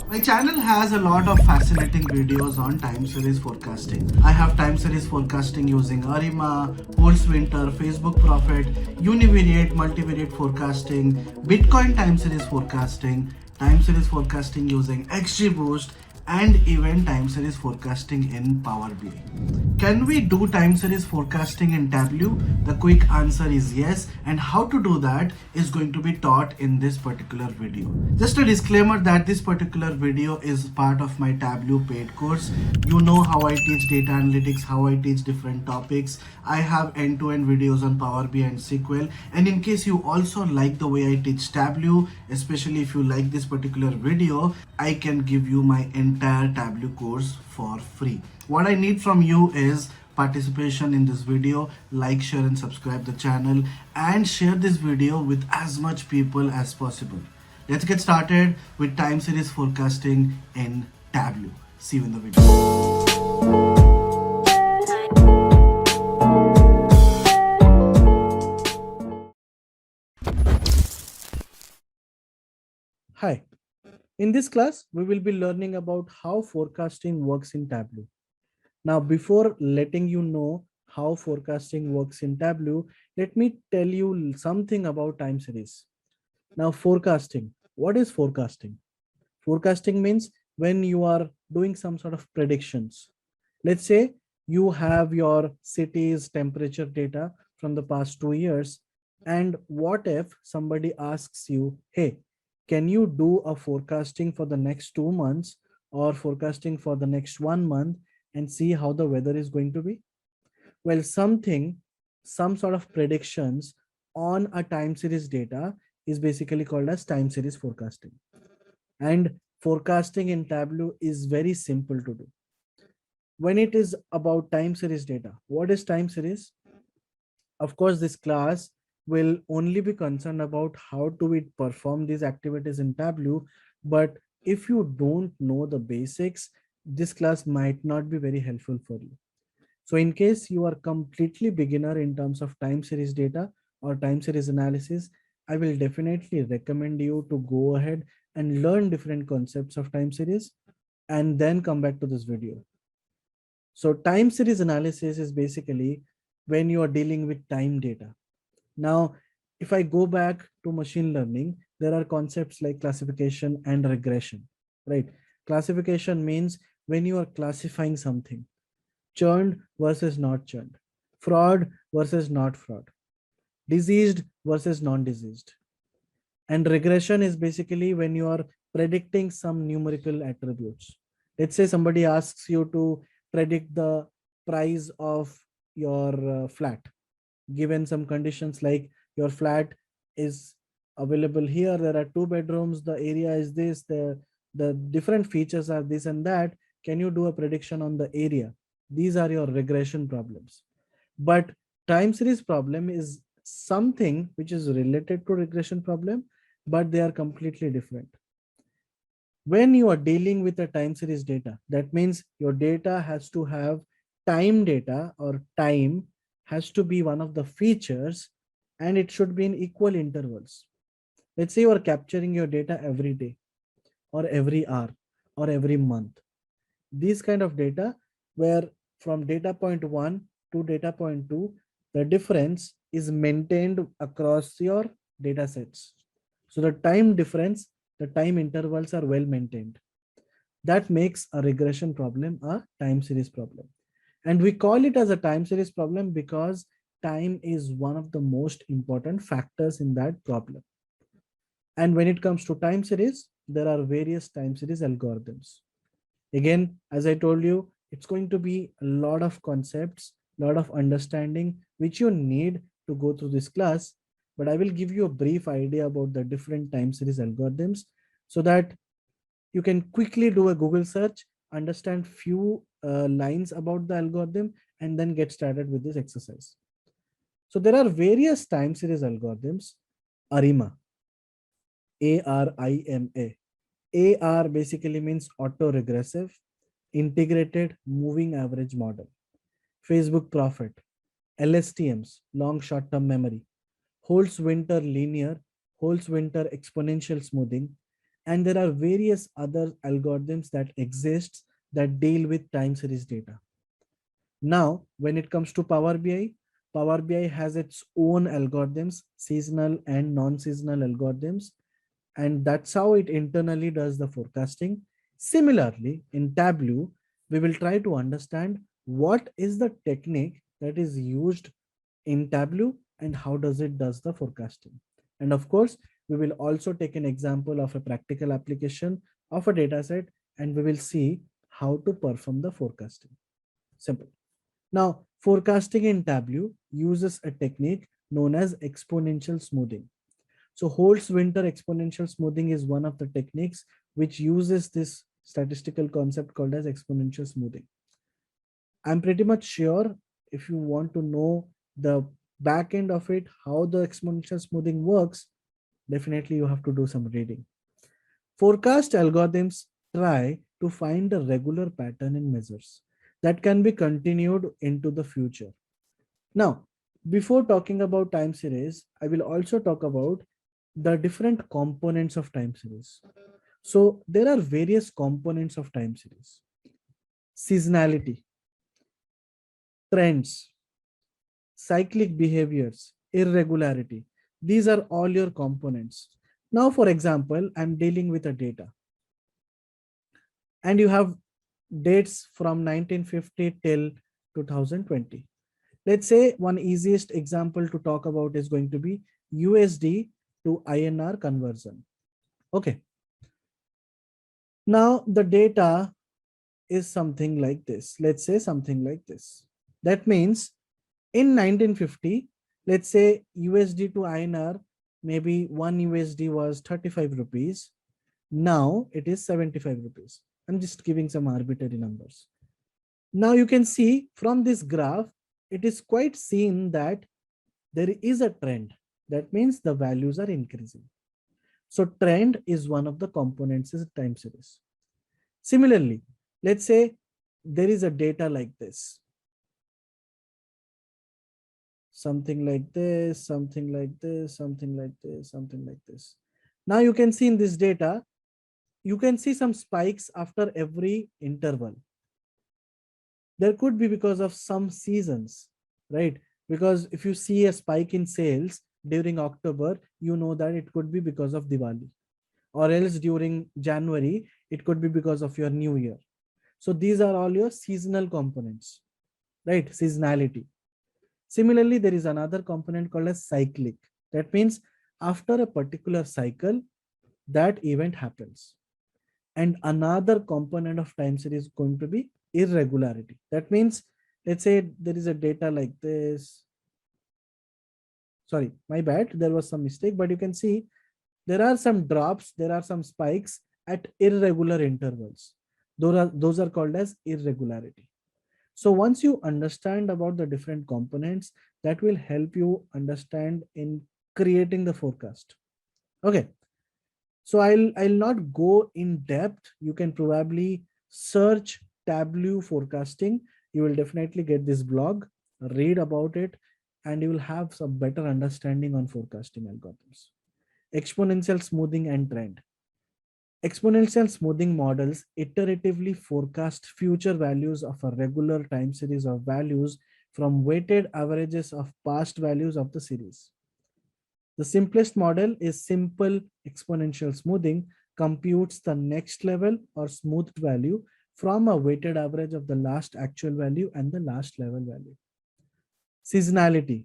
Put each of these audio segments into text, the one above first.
My channel has a lot of fascinating videos on time series forecasting. I have time series forecasting using Arima, Pulse Winter, Facebook Profit, Univariate, Multivariate forecasting, Bitcoin time series forecasting using XGBoost, and even time series forecasting in Power BI. Can we do time series forecasting in Tableau? The quick answer is yes, and how to do that is going to be taught in this particular video. Just a disclaimer that this particular video is part of my Tableau paid course. You know how I teach data analytics, how I teach different topics. I have end-to-end videos on Power BI and SQL. And in case you also like the way I teach Tableau, especially if you like this particular video, I can give you my entire Tableau course for free. What I need from you is participation in this video, like, share and subscribe the channel, and share this video with as much people as possible. Let's get started with time series forecasting in Tableau. See you in the video. Hi. In this class, we will be learning about how forecasting works in Tableau. Now, before letting you know how forecasting works in Tableau, let me tell you something about time series. Now, forecasting. What is forecasting? Forecasting means when you are doing some sort of predictions. Let's say you have your city's temperature data from the past 2 years. And what if somebody asks you, hey, can you do a forecasting for the next 2 months or forecasting for the next 1 month and see how the weather is going to be? Well, some sort of predictions on a time series data is basically called as time series forecasting. And forecasting in Tableau is very simple to do. When it is about time series data, what is time series? Of course, this class will only be concerned about how do we perform these activities in Tableau. But if you don't know the basics, this class might not be very helpful for you. So in case you are completely beginner in terms of time series data or time series analysis, I will definitely recommend you to go ahead and learn different concepts of time series and then come back to this video. So time series analysis is basically when you are dealing with time data. Now, if I go back to machine learning, there are concepts like classification and regression, right? Classification means when you are classifying something, churned versus not churned, fraud versus not fraud, diseased versus non-diseased. And regression is basically when you are predicting some numerical attributes. Let's say somebody asks you to predict the price of your flat, given some conditions like your flat is available here, there are 2 bedrooms, the area is this, the different features are this and that. Can you do a prediction on the area? These are your regression problems. But time series problem is something which is related to regression problem, but they are completely different. When you are dealing with a time series data, that means your data has to have time data, or time has to be one of the features, and it should be in equal intervals. Let's say you are capturing your data every day or every hour or every month. These kind of data where from data point 1 to data point 2, the difference is maintained across your data sets. So the time difference, the time intervals are well maintained. That makes a regression problem a time series problem. And we call it as a time series problem because time is one of the most important factors in that problem. And when it comes to time series, there are various time series algorithms. Again, as I told you, it's going to be a lot of concepts, a lot of understanding, which you need to go through this class. But I will give you a brief idea about the different time series algorithms so that you can quickly do a Google search, understand few lines about the algorithm, and then get started with this exercise. So there are various time series algorithms. ARIMA, ARIMA. AR basically means auto-regressive, integrated moving average model. Facebook Profit, LSTMs, long short-term memory, Holtz-Winter linear, Holtz-Winter exponential smoothing, And there are various other algorithms that exist that deal with time series data. Now, when it comes to Power BI, Power BI has its own algorithms, seasonal and non-seasonal algorithms, and that's how it internally does the forecasting. Similarly, in Tableau, we will try to understand what is the technique that is used in Tableau and how does it does the forecasting. And of course, we will also take an example of a practical application of a data set, and we will see how to perform the forecasting. Simple. Now, forecasting in Tableau uses a technique known as exponential smoothing. So Holt's winter exponential smoothing is one of the techniques which uses this statistical concept called as exponential smoothing. I'm pretty much sure if you want to know the back end of it, how the exponential smoothing works, definitely you have to do some reading. Forecast algorithms try to find a regular pattern in measures that can be continued into the future. Now, before talking about time series, I will also talk about the different components of time series. So there are various components of time series: seasonality, trends, cyclic behaviors, irregularity. These are all your components. Now, for example, I'm dealing with a data and you have dates from 1950 till 2020. Let's say one easiest example to talk about is going to be USD to INR conversion. Okay. Now the data is something like this. Let's say something like this. That means in 1950, let's say USD to INR, maybe one USD was 35 rupees. Now it is 75 rupees. I'm just giving some arbitrary numbers. Now you can see from this graph, it is quite seen that there is a trend. That means the values are increasing. So trend is one of the components in time series. Similarly, let's say there is a data like this. Something like this, something like this, something like this, something like this. Now you can see in this data, you can see some spikes after every interval. There could be because of some seasons, right? Because if you see a spike in sales during October, you know that it could be because of Diwali, or else during January, it could be because of your new year. So these are all your seasonal components, right? Seasonality. Similarly, there is another component called as cyclic. That means after a particular cycle, that event happens. And another component of time series is going to be irregularity. That means, let's say there is a data like this. Sorry, my bad. There was some mistake, but you can see there are some drops, there are some spikes at irregular intervals. Those are called as irregularity. So once you understand about the different components, that will help you understand in creating the forecast. Okay. So I'll not go in depth. You can probably search Tableau forecasting. You will definitely get this blog, read about it, and you will have some better understanding on forecasting algorithms. Exponential smoothing and trend. Exponential smoothing models iteratively forecast future values of a regular time series of values from weighted averages of past values of the series. The simplest model is simple exponential smoothing, computes the next level or smoothed value from a weighted average of the last actual value and the last level value. Seasonality,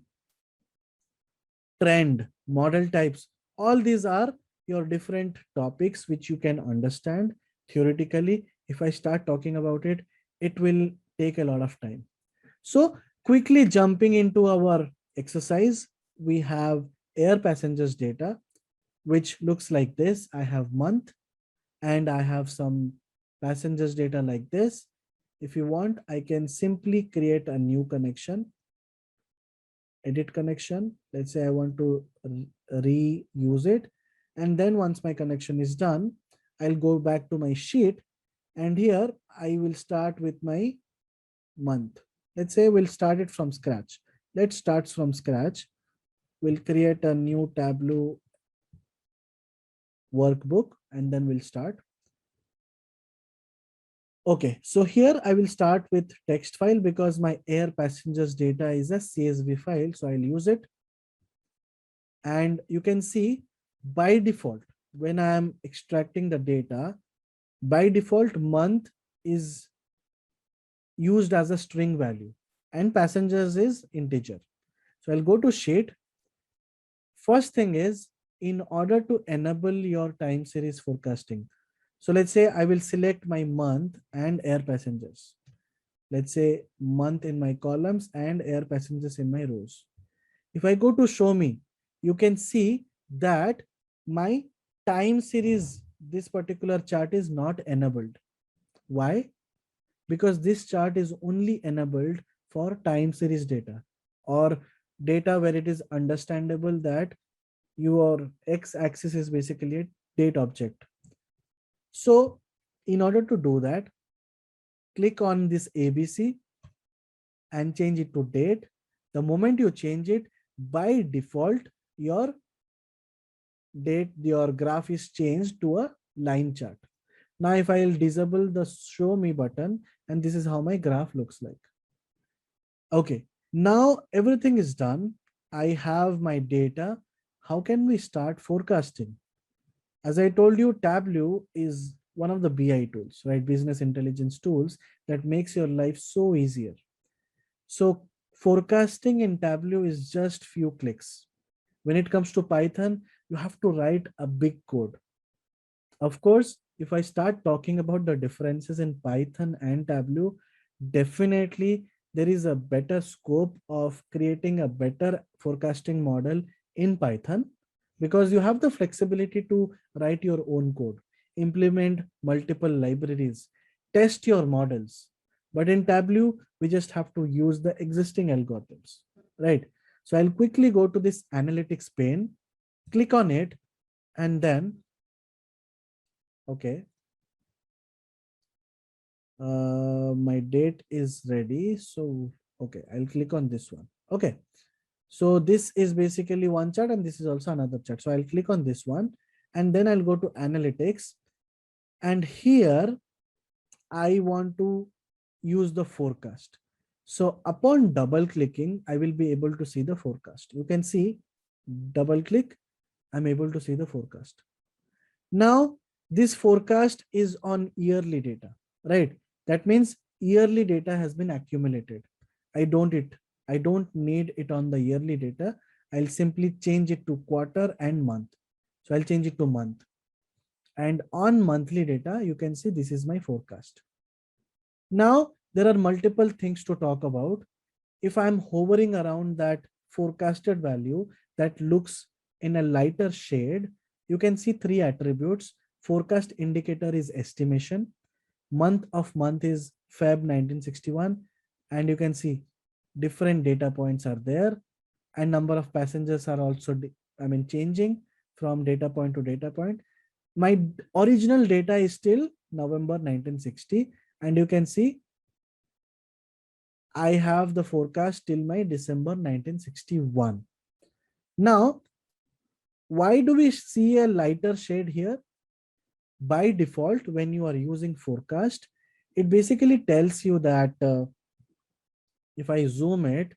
trend, model types, all these are your different topics which you can understand theoretically. If I start talking about it, it will take a lot of time. So quickly jumping into our exercise, we have air passengers data, which looks like this. I have month and I have some passengers data like this. If you want, I can simply create a new connection, edit connection. Let's say I want to reuse it. And then once my connection is done, I'll go back to my sheet. And here I will start with my month. Let's say we'll start it from scratch. Let's start from scratch. We'll create a new Tableau workbook. and then we'll start. Okay, so here I will start with text file because my air passengers data is a CSV file. So I'll use it. And you can see by default, when I am extracting the data, by default month is used as a string value and passengers is integer. So I'll go to sheet. First thing is, in order to enable your time series forecasting. So let's say I will select my month and air passengers. Let's say month in my columns and air passengers in my rows. If I go to show me, you can see that my time series, this particular chart is not enabled. Why? Because this chart is only enabled for time series data or data where it is understandable that your x-axis is basically a date object. So in order to do that, click on this ABC and change it to date. The moment you change it, by default, your graph is changed to a line chart. Now, if I'll disable the show me button, and this is how my graph looks like. Okay, now everything is done. I have my data. How can we start forecasting? As I told you, Tableau is one of the BI tools, right? Business intelligence tools that makes your life so easier. So forecasting in Tableau is just few clicks. When it comes to Python, you have to write a big code. Of course, if I start talking about the differences in Python and Tableau, definitely there is a better scope of creating a better forecasting model in Python because you have the flexibility to write your own code, implement multiple libraries, test your models. But in Tableau, we just have to use the existing algorithms, right? So I'll quickly go to this analytics pane, click on it, and then, okay, my date is ready. So, okay, I'll click on this one. Okay, so this is basically one chart and this is also another chart. So I'll click on this one and then I'll go to analytics. And here I want to use the forecast. So upon double clicking, I will be able to see the forecast. You can see double click, I'm able to see the forecast. Now, this forecast is on yearly data, right? That means yearly data has been accumulated. I don't need it on the yearly data. I'll simply change it to quarter and month. So I'll change it to month. And on monthly data, you can see this is my forecast. Now, there are multiple things to talk about. If I'm hovering around that forecasted value that looks in a lighter shade, you can see three attributes. Forecast indicator is estimation. Month of month is Feb 1961. And you can see different data points are there. And number of passengers are also, changing from data point to data point. My original data is still November 1960. And you can see I have the forecast till my December 1961. Now, why do we see a lighter shade here? By default, when you are using forecast, it basically tells you that if I zoom it,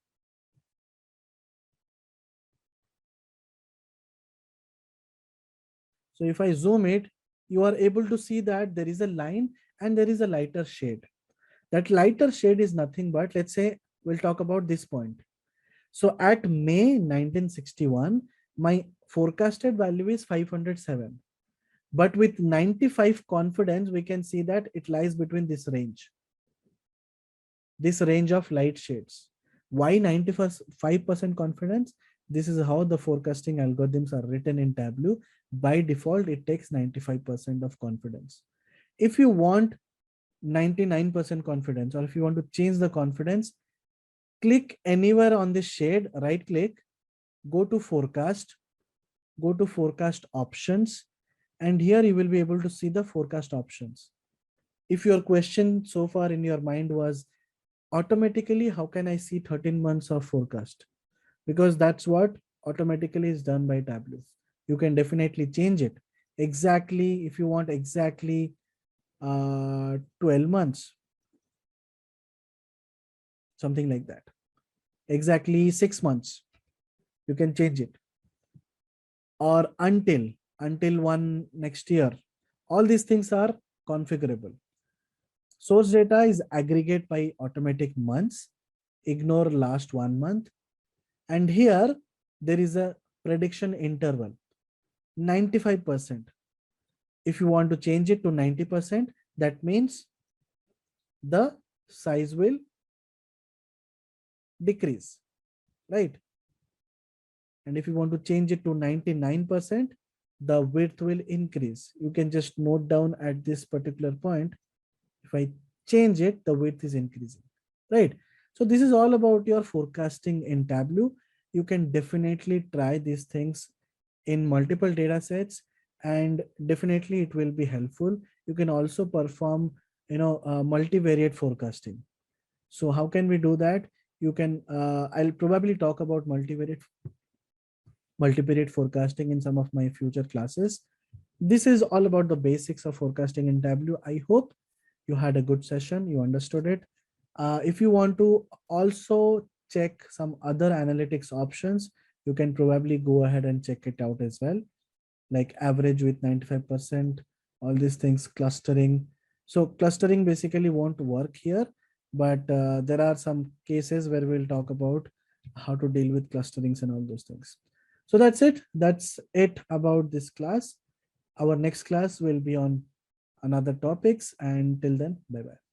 so if I zoom it, you are able to see that there is a line and there is a lighter shade. That lighter shade is nothing but, let's say, we'll talk about this point. So at May 1961, my forecasted value is 507. But with 95 confidence, we can see that it lies between this range of light shades. Why 95% confidence? This is how the forecasting algorithms are written in Tableau. By default, it takes 95% of confidence. If you want 99% confidence, or if you want to change the confidence, click anywhere on this shade, right click, go to forecast options, and here you will be able to see the forecast options. If your question so far in your mind was automatically, how can I see 13 months of forecast? Because that's what automatically is done by Tableau. You can definitely change it. exactly, if you want exactly 12 months, something like that, exactly 6 months, you can change it, or until one next year. All these things are configurable. Source data is aggregate by automatic months, ignore last 1 month. And here there is a prediction interval 95%. If you want to change it to 90%, that means the size will decrease, right? And if you want to change it to 99%, the width will increase. You can just note down at this particular point, if I change it, the width is increasing, right? So this is all about your forecasting in Tableau. You can definitely try these things in multiple data sets, and definitely it will be helpful. You can also perform, multivariate forecasting. So how can we do that? You can, I'll probably talk about multivariate forecasting in some of my future classes. This is all about the basics of forecasting in Tableau. I hope you had a good session, you understood it. If you want to also check some other analytics options, you can probably go ahead and check it out as well, like average with 95%, all these things, clustering. So clustering basically won't work here, but there are some cases where we'll talk about how to deal with clusterings and all those things. So that's it. That's it about this class. Our next class will be on another topics, and till then, bye bye.